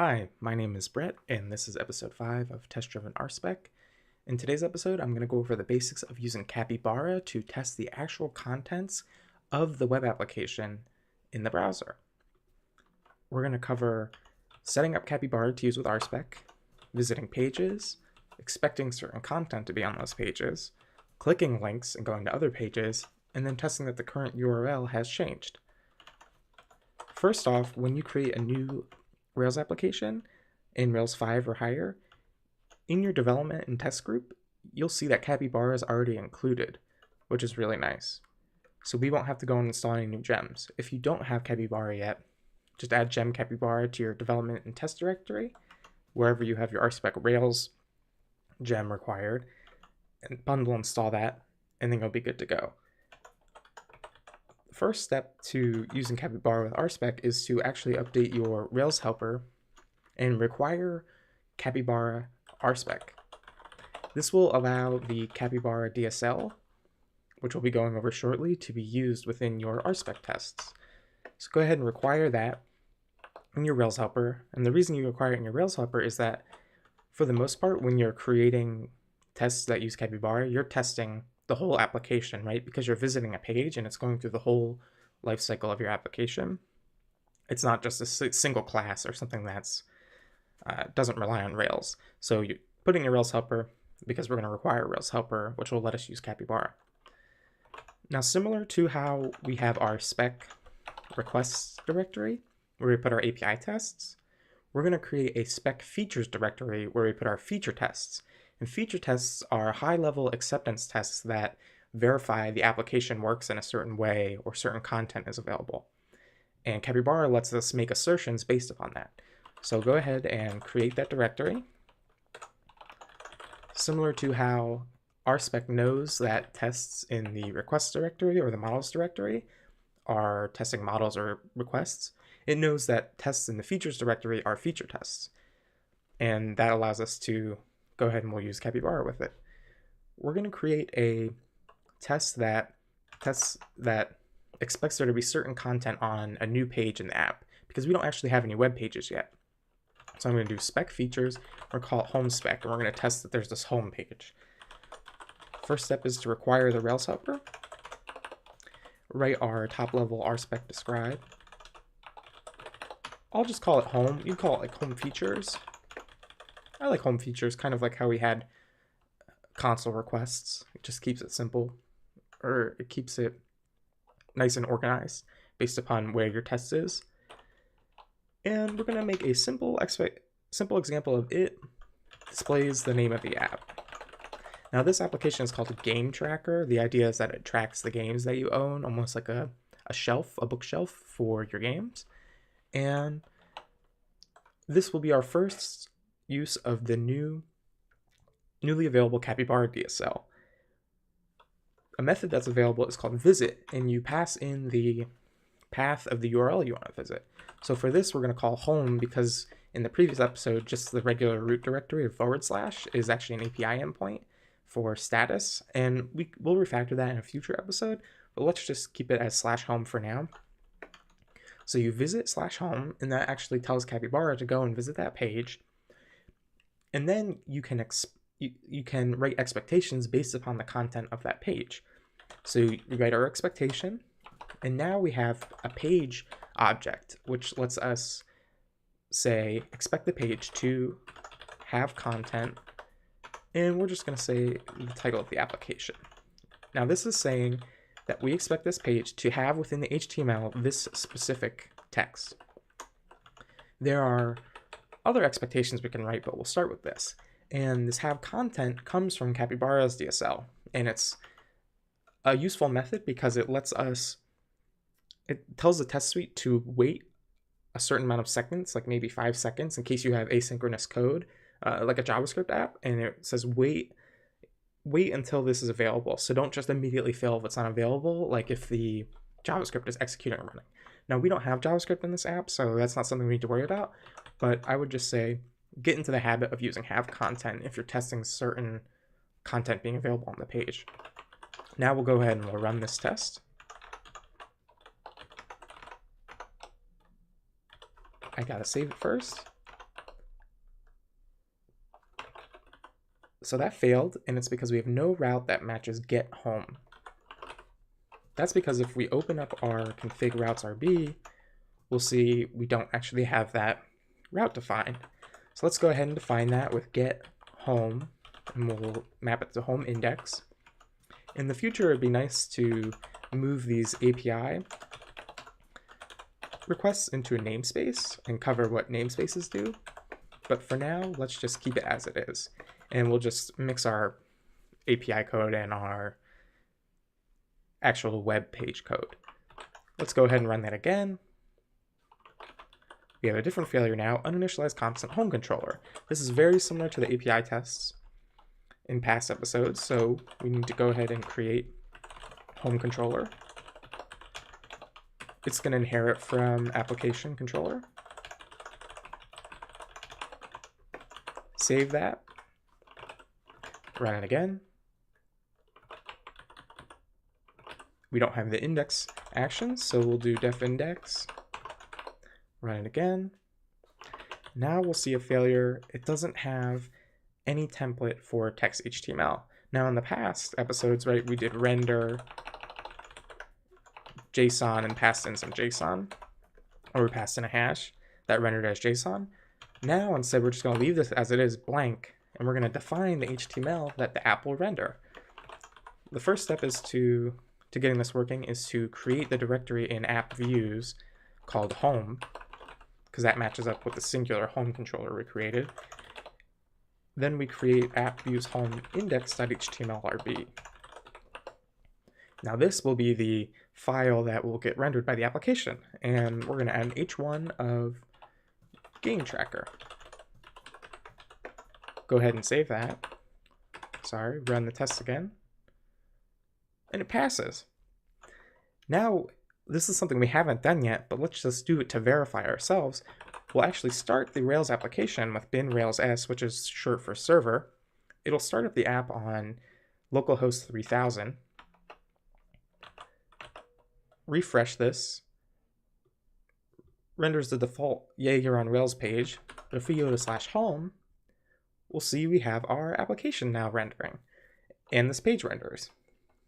Hi, my name is Brett, and this is episode 5 of Test-Driven RSpec. In today's episode, I'm going to go over the basics of using Capybara to test the actual contents of the web application in the browser. We're going to cover setting up Capybara to use with RSpec, visiting pages, expecting certain content to be on those pages, clicking links and going to other pages, and then testing that the current URL has changed. First off, when you create a new Rails application in Rails 5 or higher, in your development and test group, you'll see that Capybara is already included, which is really nice. So we won't have to go and install any new gems. If you don't have Capybara yet, just add gem Capybara to your development and test directory, wherever you have your RSpec Rails gem required, and bundle install that, and then you'll be good to go. The first step to using Capybara with RSpec is to actually update your Rails helper and require Capybara RSpec. This will allow the Capybara DSL, which we'll be going over shortly, to be used within your RSpec tests. So go ahead and require that in your Rails helper. And the reason you require it in your Rails helper is that for the most part, when you're creating tests that use Capybara, you're testing the whole application, right? Because you're visiting a page and it's going through the whole life cycle of your application. It's not just a single class or something that's doesn't rely on Rails. So you put in your Rails helper because we're going to require a Rails helper, which will let us use Capybara. Now, similar to how we have our spec requests directory where we put our API tests, we're going to create a spec features directory where we put our feature tests. And feature tests are high-level acceptance tests that verify the application works in a certain way or certain content is available. And Capybara lets us make assertions based upon that. So go ahead and create that directory. Similar to how RSpec knows that tests in the requests directory or the models directory are testing models or requests, it knows that tests in the features directory are feature tests. And that allows us to go ahead and we'll use Capybara with it. We're going to create a test that expects there to be certain content on a new page in the app because we don't actually have any web pages yet. So I'm going to do spec features, or call it home spec, and we're going to test that there's this home page. First step is to require the Rails helper. Write our top level RSpec describe. I'll just call it home. You can call it like home features. I like home features, kind of like how we had console requests. It just keeps it simple, or it keeps it nice and organized based upon where your test is. And we're going to make a simple example of it displays the name of the app. Now this application is called a game tracker. The idea is that it tracks the games that you own, almost like a shelf, a bookshelf for your games. And this will be our first use of the newly available Capybara DSL. A method that's available is called visit, and you pass in the path of the URL you want to visit. So for this, we're going to call home because in the previous episode, just the regular root directory of / is actually an API endpoint for status, and we'll refactor that in a future episode, but let's just keep it as /home for now. So you visit /home, and that actually tells Capybara to go and visit that page. And then you can write expectations based upon the content of that page. So you write our expectation, and now we have a page object, which lets us say, expect the page to have content, and we're just going to say the title of the application. Now this is saying that we expect this page to have within the HTML this specific text. There are other expectations we can write, but we'll start with this. And this have content comes from Capybara's DSL, and it's a useful method because it tells the test suite to wait a certain amount of seconds, like maybe 5 seconds, in case you have asynchronous code, like a JavaScript app, and it says wait until this is available. So don't just immediately fill if it's not available, like if the JavaScript is executing and running. Now we don't have JavaScript in this app, so that's not something we need to worry about, but I would just say get into the habit of using have content if you're testing certain content being available on the page. Now we'll go ahead and we'll run this test. I gotta save it first. So that failed, and it's because we have no route that matches get home. That's because if we open up our config routes RB, we'll see we don't actually have that route defined. So let's go ahead and define that with get home, and we'll map it to home index. In the future, it'd be nice to move these API requests into a namespace and cover what namespaces do. But for now, let's just keep it as it is. And we'll just mix our API code and our actual web page code. Let's go ahead and run that again. We have a different failure now, uninitialized constant home controller. This is very similar to the API tests in past episodes, so we need to go ahead and create home controller. It's going to inherit from application controller. Save that. Run it again. We don't have the index actions, so we'll do def index. Run it again. Now we'll see a failure. It doesn't have any template for text HTML. Now in the past episodes, right, we did render JSON and passed in some JSON, or we passed in a hash that rendered as JSON. Now instead we're just going to leave this as it is blank, and we're going to define the HTML that the app will render. The first step is to getting this working is to create the directory in app views called home, because that matches up with the singular home controller we created. Then we create app views home index.html.rb. Now this will be the file that will get rendered by the application, and we're going to add an h1 of game tracker. Go ahead and save that. Sorry, run the test again. And it passes. Now, this is something we haven't done yet, but let's just do it to verify ourselves. We'll actually start the Rails application with bin Rails s, which is short for server. It'll start up the app on localhost 3000. Refresh this. Renders the default "yay, you're on Rails" page. But if we go to /home, we'll see we have our application now rendering, and this page renders,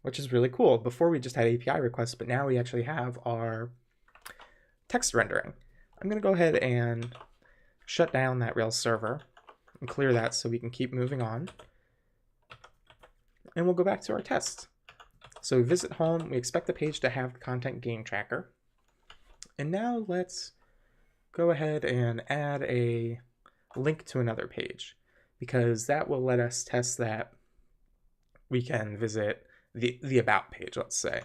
which is really cool. Before we just had API requests, but now we actually have our text rendering. I'm going to go ahead and shut down that Rails server and clear that so we can keep moving on. And we'll go back to our test. So we visit home, we expect the page to have the content game tracker. And now let's go ahead and add a link to another page, because that will let us test that we can visit the about page, let's say.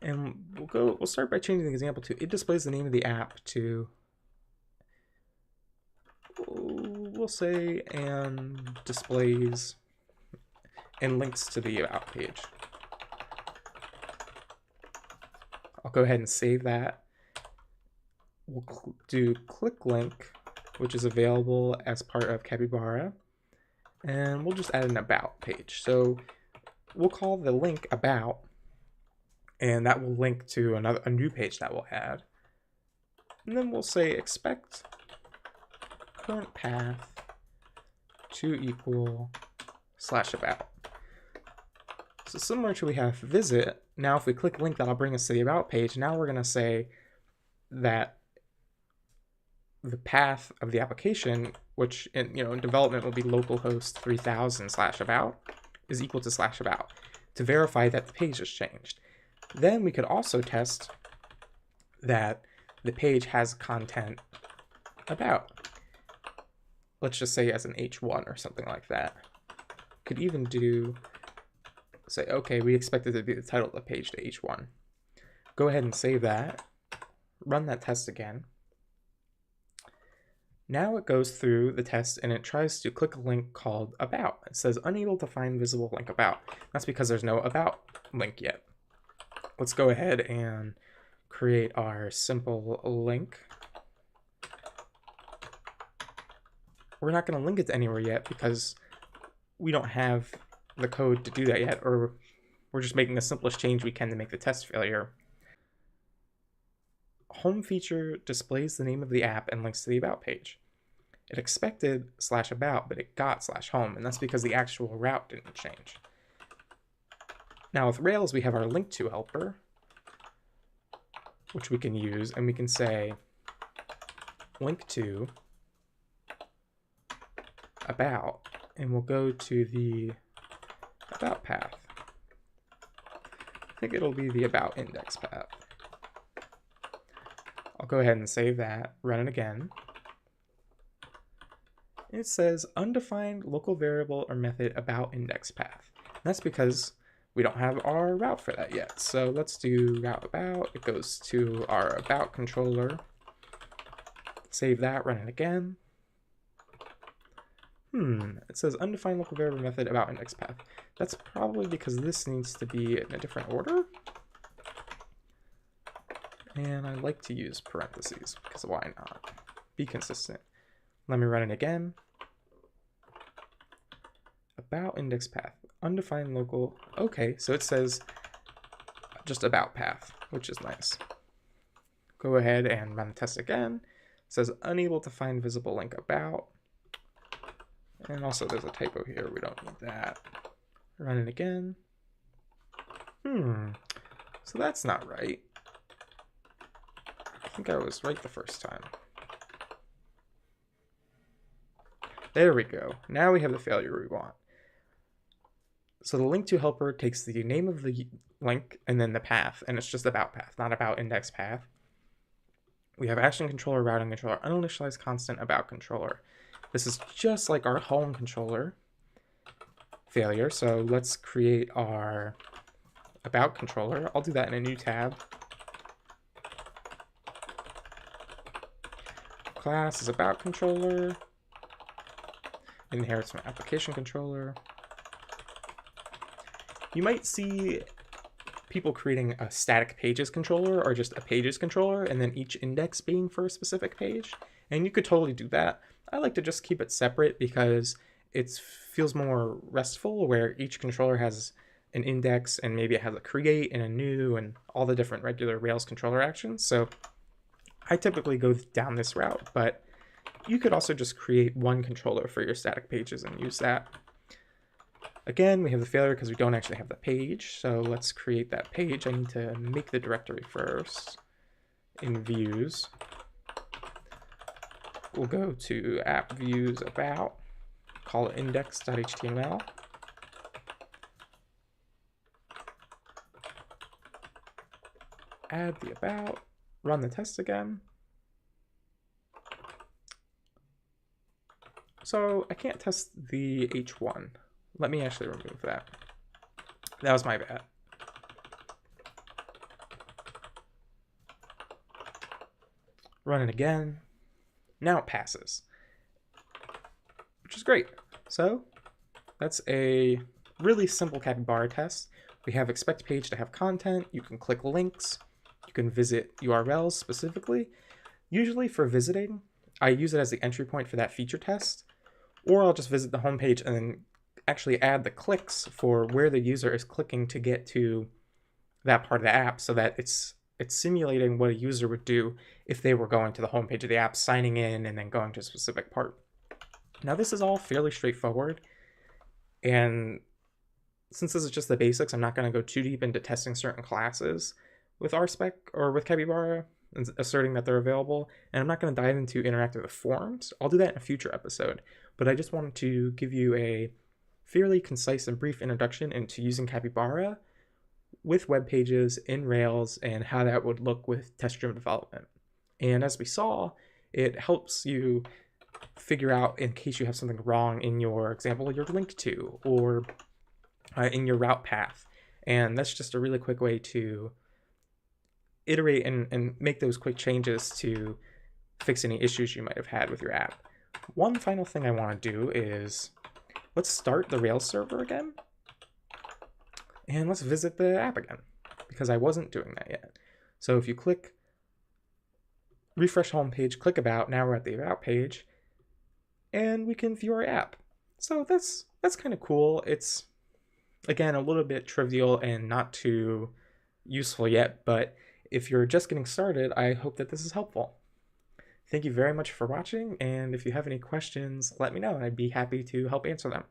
And we'll start by changing the example to it displays the name of the app to, we'll say, and displays and links to the about page. I'll go ahead and save that. We'll do click link, which is available as part of Capybara, and we'll just add an about page. So we'll call the link about, and that will link to a new page that we'll add. And then we'll say expect current path to equal /about. So similar to we have visit, now if we click link, that'll bring us to the about page. Now we're going to say that the path of the application, which in development will be localhost 3000 /about, is equal to /about to verify that the page has changed. Then we could also test that the page has content about. Let's just say as an h1 or something like that. Could even do, say, okay, we expect it to be the title of the page to h1. Go ahead and save that. Run that test again. Now it goes through the test and it tries to click a link called about. It says unable to find visible link about. That's because there's no about link yet. Let's go ahead and create our simple link. We're not going to link it to anywhere yet because we don't have the code to do that yet, or we're just making the simplest change we can to make the test failure. Home feature displays the name of the app and links to the about page. It expected /about, but it got /home, and that's because the actual route didn't change. Now with Rails, we have our link to helper, which we can use, and we can say link to about, and we'll go to the about path. I think it'll be the about index path. I'll go ahead and save that, run it again. It says undefined local variable or method about index path. And that's because we don't have our route for that yet. So let's do route about. It goes to our about controller. Save that, run it again. It says undefined local variable method about index path. That's probably because this needs to be in a different order. And I like to use parentheses because why not? Be consistent. Let me run it again. About index path, undefined local. Okay, so it says just about path, which is nice. Go ahead and run the test again. It says unable to find visible link about. And also there's a typo here, we don't need that. Run it again. So that's not right. I think I was right the first time. There we go. Now we have the failure we want. So the link to helper takes the name of the link and then the path, and it's just about path, not about index path. We have action controller, routing controller, uninitialized constant, about controller. This is just like our home controller failure. So let's create our about controller. I'll do that in a new tab. Class is about controller. Inherits from application controller. You might see people creating a static pages controller or just a pages controller and then each index being for a specific page. And you could totally do that. I like to just keep it separate because it feels more restful where each controller has an index and maybe it has a create and a new and all the different regular Rails controller actions. So I typically go down this route, but you could also just create one controller for your static pages and use that. Again, we have the failure because we don't actually have the page. So let's create that page. I need to make the directory first in views. We'll go to app views about, call it index.html. Add the about, run the test again. So I can't test the h1. Let me actually remove that. That was my bad. Run it again. Now it passes, which is great. So that's a really simple Capybara test. We have expect page to have content. You can click links. You can visit URLs specifically. Usually for visiting, I use it as the entry point for that feature test, or I'll just visit the home page and then actually add the clicks for where the user is clicking to get to that part of the app so that it's simulating what a user would do if they were going to the homepage of the app, signing in, and then going to a specific part. Now, this is all fairly straightforward, and since this is just the basics, I'm not going to go too deep into testing certain classes with RSpec or with Capybara and asserting that they're available, and I'm not going to dive into interactive forms. I'll do that in a future episode, but I just wanted to give you a fairly concise and brief introduction into using Capybara with web pages in Rails and how that would look with test-driven development. And as we saw, it helps you figure out in case you have something wrong in your example you're linked to or in your route path. And that's just a really quick way to iterate and make those quick changes to fix any issues you might have had with your app. One final thing I want to do is let's start the Rails server again. And let's visit the app again, because I wasn't doing that yet. So if you click refresh home page, click about, now we're at the about page, and we can view our app. So that's kind of cool. It's, again, a little bit trivial and not too useful yet, but if you're just getting started, I hope that this is helpful. Thank you very much for watching, and if you have any questions, let me know, and I'd be happy to help answer them.